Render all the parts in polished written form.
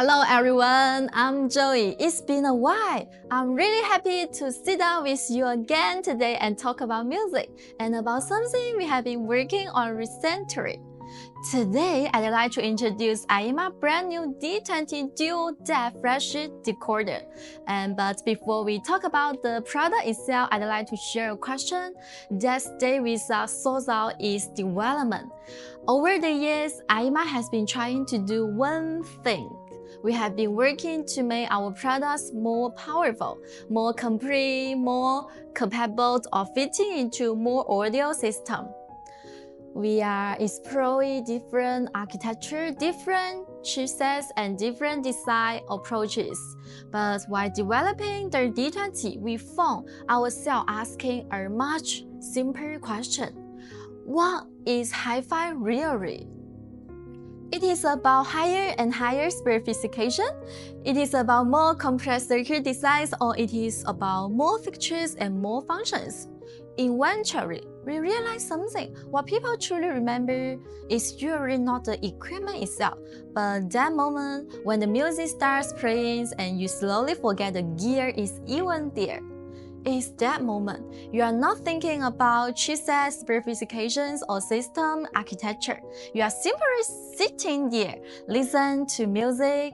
Hello everyone, I'm Joey. It's been a while. I'm really happy to sit down with you again today and talk about music and about something we have been working on recently. Today, I'd like to introduce AIYIMA brand new D20 dual DAC flagship decoder. But before we talk about the product itself, I'd like to share a question that stays with us throughout its development. Over the years, AIYIMA has been trying to do one thing. We have been working to make our products more powerful, more complete, more capable of fitting into more audio systems. We are exploring different architecture, different chipsets, and different design approaches. But while developing the D20, we found ourselves asking a much simpler question. What is hi-fi really? It is about higher and higher specification. It is about more complex circuit designs, or it is about more features and more functions. Eventually, we realize something. What people truly remember is usually not the equipment itself, but that moment when the music starts playing and you slowly forget the gear is even there. It's that moment. You are not thinking about chipset specifications or system architecture. You are simply sitting there, listening to music,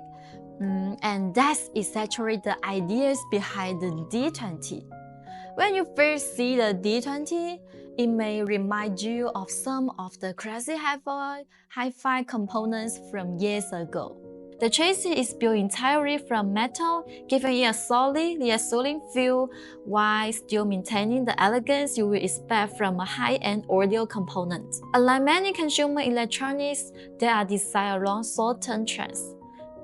and that's essentially the ideas behind the D20. When you first see the D20, it may remind you of some of the classic hi-fi components from years ago. The chassis is built entirely from metal, giving it a solid yet soothing feel while still maintaining the elegance you will expect from a high-end audio component. Unlike many consumer electronics that are designed around short-term trends,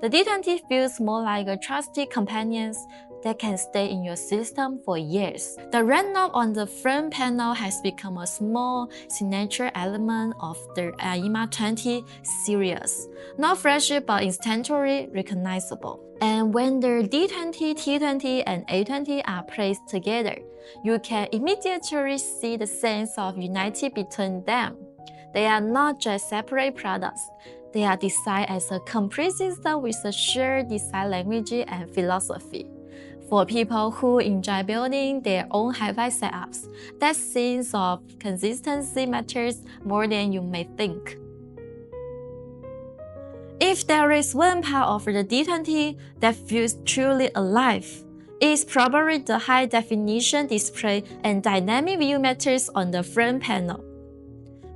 the D20 feels more like a trusted companion that can stay in your system for years. The red knob on the front panel has become a small signature element of the AIYIMA D20 series. Not flashy but instantly recognizable. And when the D20, T20, and A20 are placed together, you can immediately see the sense of unity between them. They are not just separate products. They are designed as a complete system with a shared design language and philosophy. For people who enjoy building their own hi-fi setups, that sense of consistency matters more than you may think. If there is one part of the D20 that feels truly alive, it's probably the high-definition display and dynamic view matters on the front panel.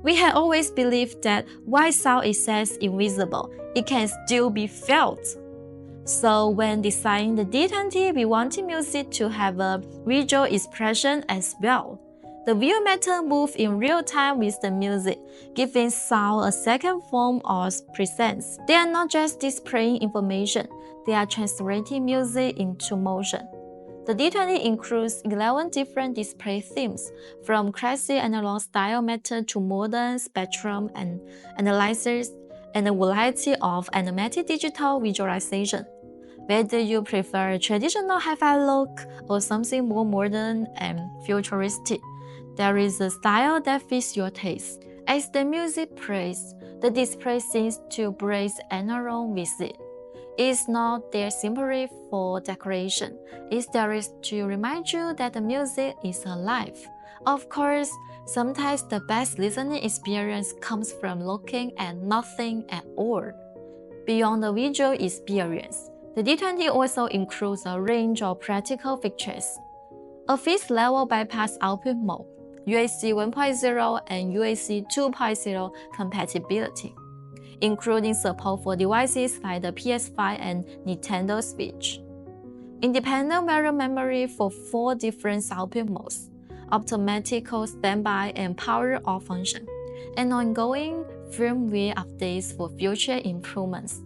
We have always believed that while sound is invisible, it can still be felt. So when designing the D20, we wanted music to have a visual expression as well. The view method moves in real time with the music, giving sound a second form of presence. They are not just displaying information, they are translating music into motion. The D20 includes 11 different display themes, from classic analog style method to modern spectrum and analyzers, and a variety of animated digital visualization. Whether you prefer a traditional hi-fi look or something more modern and futuristic, there is a style that fits your taste. As the music plays, the display seems to breathe along with it. It's not there simply for decoration. It's there to remind you that the music is alive. Of course, sometimes the best listening experience comes from looking at nothing at all. Beyond the visual experience, the D20 also includes a range of practical features. A fixed-level bypass output mode, USB 1.0 and USB 2.0 compatibility, including support for devices like the PS5 and Nintendo Switch. Independent variable memory for 4 different output modes, automatic standby and power off function, and ongoing firmware updates for future improvements.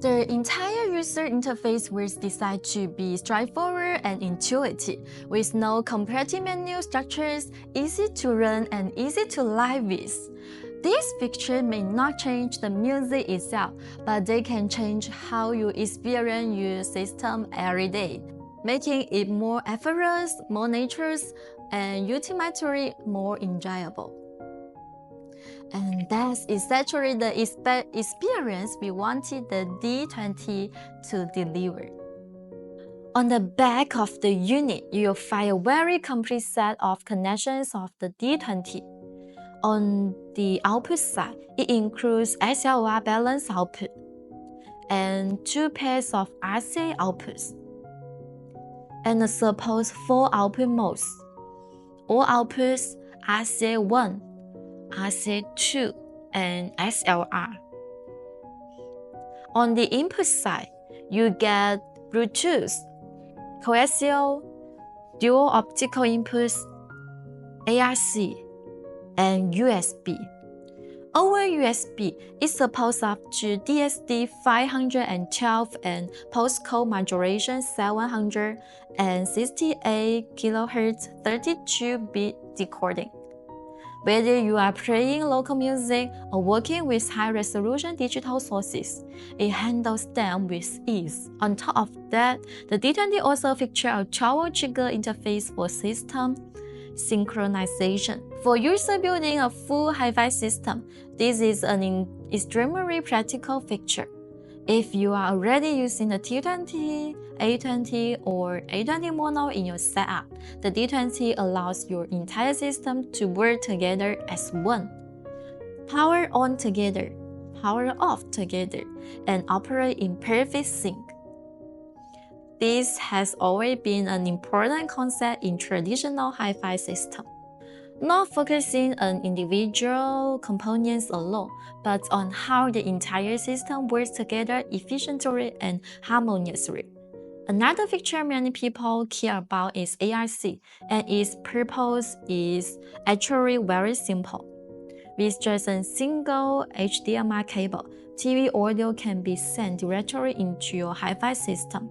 The entire user interface was designed to be straightforward and intuitive, with no complex menu structures, easy to run and easy to live with. These features may not change the music itself, but they can change how you experience your system every day, making it more effortless, more natural, and ultimately more enjoyable. And that's exactly the experience we wanted the D20 to deliver. On the back of the unit, you'll find a very complete set of connections of the D20. On the output side, it includes SLR balance output and 2 pairs of RCA outputs, and supports 4 output modes. All outputs RCA1, RCA2, and SLR. On the input side, you get Bluetooth, coaxial, dual optical inputs, ARC, and USB. Over USB, it supports up to DSD 512 and postcode modulation 768 kHz 32-bit decoding. Whether you are playing local music or working with high-resolution digital sources, it handles them with ease. On top of that, the D20 also features a travel trigger interface for system synchronization. For user building a full hi-fi system, this is an extremely practical feature. If you are already using the T20, A20, or A20 mono in your setup, the D20 allows your entire system to work together as one. Power on together, power off together, and operate in perfect sync. This has always been an important concept in traditional hi-fi systems. Not focusing on individual components alone, but on how the entire system works together efficiently and harmoniously. Another feature many people care about is ARC, and its purpose is actually very simple. With just a single HDMI cable, TV audio can be sent directly into your hi-fi system.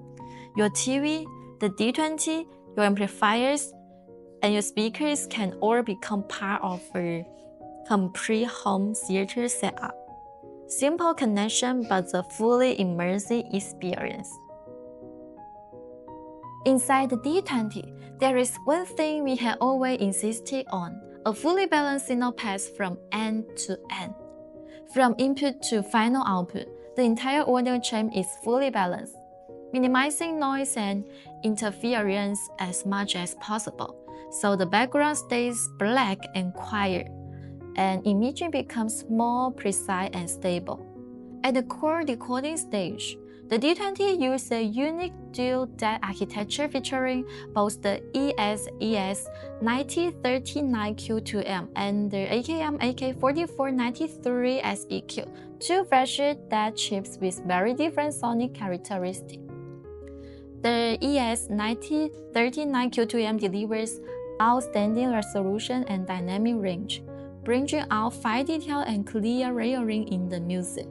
Your TV, the D20, your amplifiers, and your speakers can all become part of a complete home theater setup. Simple connection, but a fully immersive experience. Inside the D20, there is one thing we have always insisted on: a fully balanced signal path from end to end. From input to final output, the entire audio chain is fully balanced, minimizing noise and interference as much as possible, so the background stays black and quiet, and imaging becomes more precise and stable. At the core decoding stage, the D20 uses a unique dual DAC architecture featuring both the ES-9039Q2M and the AKM-AK4493 SEQ, two flagship DAC chips with very different sonic characteristics. The ES-9039Q2M delivers outstanding resolution and dynamic range, bringing out fine detail and clear layering in the music.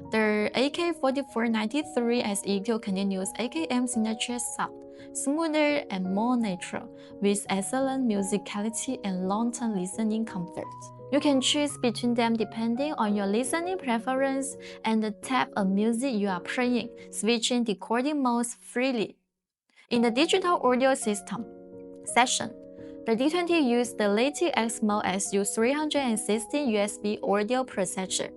The AK4493 SEQ continues AKM signature sound, smoother and more natural, with excellent musicality and long-term listening comfort. You can choose between them depending on your listening preference and the type of music you are playing, switching decoding modes freely. In the digital audio system section, the D20 uses the latest XMO SU316 USB audio processor,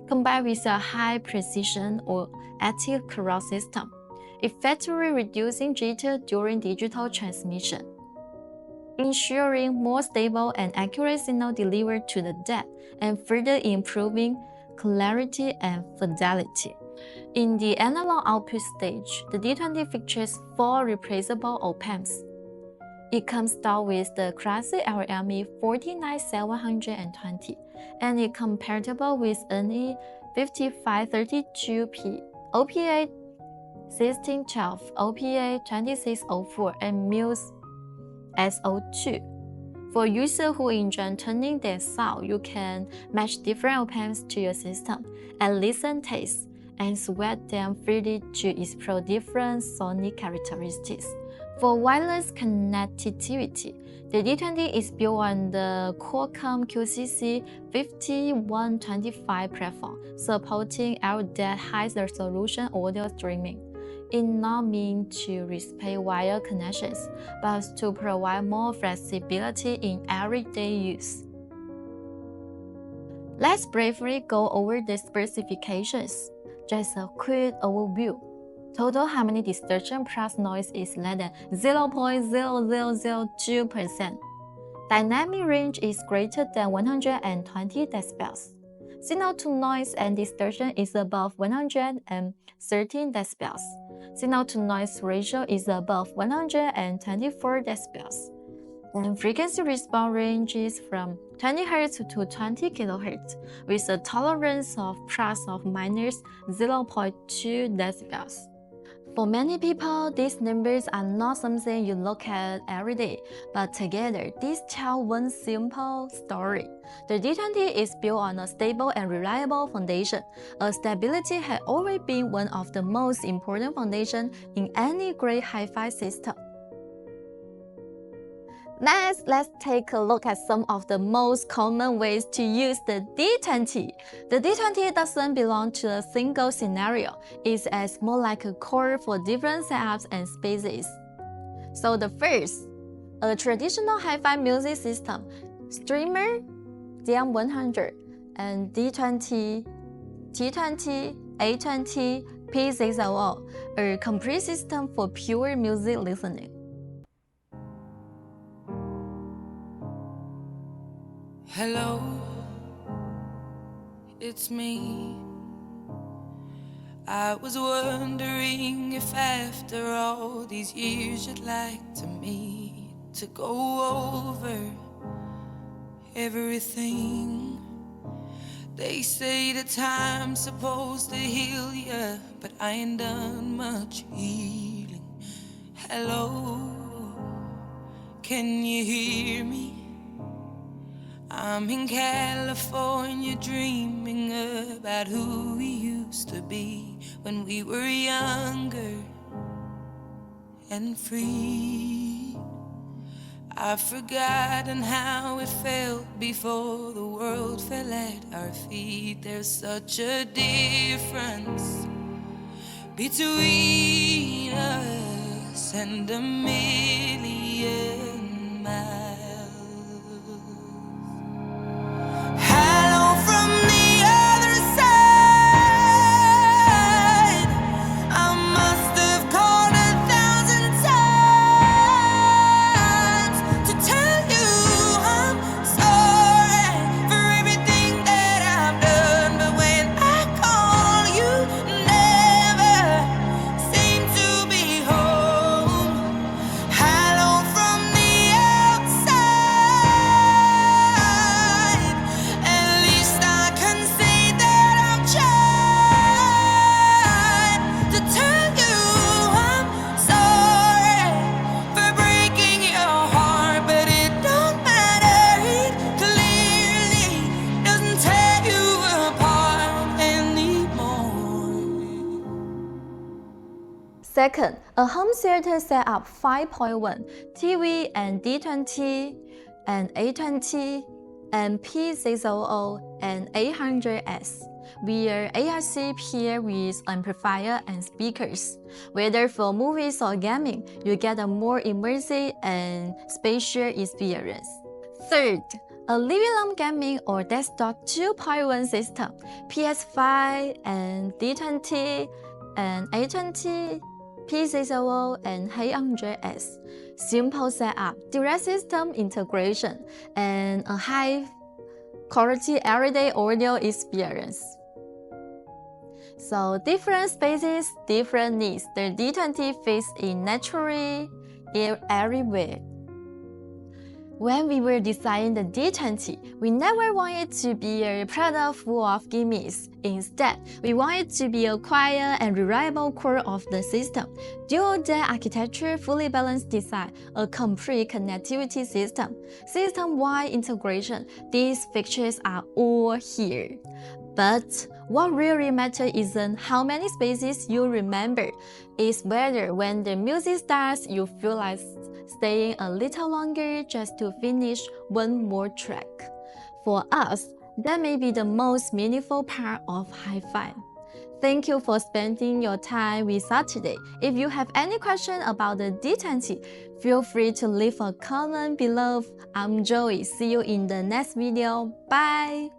combined with a high-precision or active clock system, effectively reducing jitter during digital transmission, ensuring more stable and accurate signal delivery to the DAC, and further improving clarity and fidelity. In the analog output stage, the D20 features 4 replaceable op-amps. It comes down with the classic LME 49720, and is compatible with any 5532P, OPA 1612, OPA 2604, and Muse SO2. For users who enjoy tuning their sound, you can match different op-amps to your system and listen taste and swap them freely to explore different sonic characteristics. For wireless connectivity, the D20 is built on the Qualcomm QCC 5125 platform, supporting LDAC high-resolution audio streaming. It not meant to replace wire connections, but to provide more flexibility in everyday use. Let's briefly go over the specifications. Just a quick overview. Total harmony distortion plus noise is less than 0.0002%. Dynamic range is greater than 120 decibels. Signal-to-noise and distortion is above 113 decibels. Signal-to-noise ratio is above 124 decibels. And frequency response range is from 20 Hz to 20 kHz, with a tolerance of plus or minus 0.2 decibels. For many people, these numbers are not something you look at every day, but together, these tell one simple story. The D20 is built on a stable and reliable foundation. Stability has always been one of the most important foundations in any great hi-fi system. Next, let's take a look at some of the most common ways to use the D20. The D20 doesn't belong to a single scenario. It acts more like a core for different setups and spaces. So the first, a traditional hi-fi music system, streamer, DM100, and D20, T20, A20, P600, a complete system for pure music listening. Hello, it's me. I was wondering if after all these years you'd like to meet to go over everything. They say the time's supposed to heal ya, but I ain't done much healing. Hello, can you hear me? I'm in California dreaming about who we used to be when we were younger and free. I've forgotten how it felt before the world fell at our feet. There's such a difference between us and a million miles. Second, a home theater setup 5.1, TV and D20 and A20 and P600 and 800S. Via ARC paired with amplifier and speakers. Whether for movies or gaming, you get a more immersive and spacious experience. Third, a living room gaming or desktop 2.1 system, PS5 and D20 and A20, P600 and 800S. Simple setup, direct system integration, and a high-quality everyday audio experience. So different spaces, different needs. The D20 fits in naturally everywhere. When we were designing the D20, we never wanted to be a product full of gimmicks. Instead, we wanted to be a quiet and reliable core of the system. Dual DAC architecture, fully balanced design, a complete connectivity system, system-wide integration. These features are all here. But what really matters isn't how many spaces you remember. It's whether when the music starts, you feel like staying a little longer just to finish one more track. For us, that may be the most meaningful part of hi-fi. Thank you for spending your time with us today. If you have any question about the D20, feel free to leave a comment below. I'm Joey. See you in the next video. Bye!